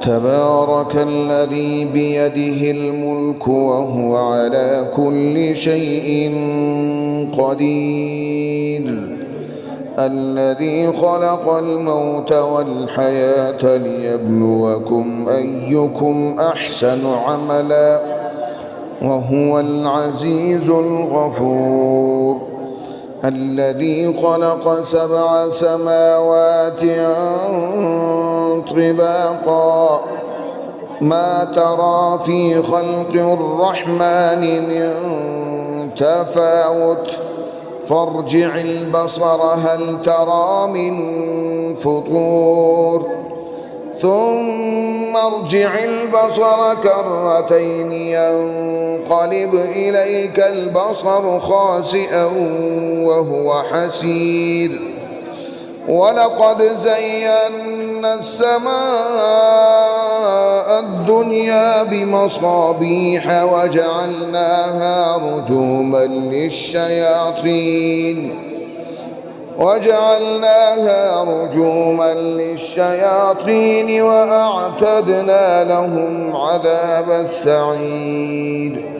تبارك الذي بيده الملك وهو على كل شيء قدير، الذي خلق الموت والحياة ليبلوكم أيكم أحسن عملا وهو العزيز الغفور، الذي خلق 7 سماوات طباقا ما ترى في خلق الرحمن من تفاوت فارجع البصر هل ترى من فطور ثم ارجع البصر كرتين ينقلب إليك البصر خاسئا وهو حسير، ولقد زينا السماء الدنيا بمصابيح وجعلناها رجوما للشياطين وأعتدنا لهم عذاب السعير.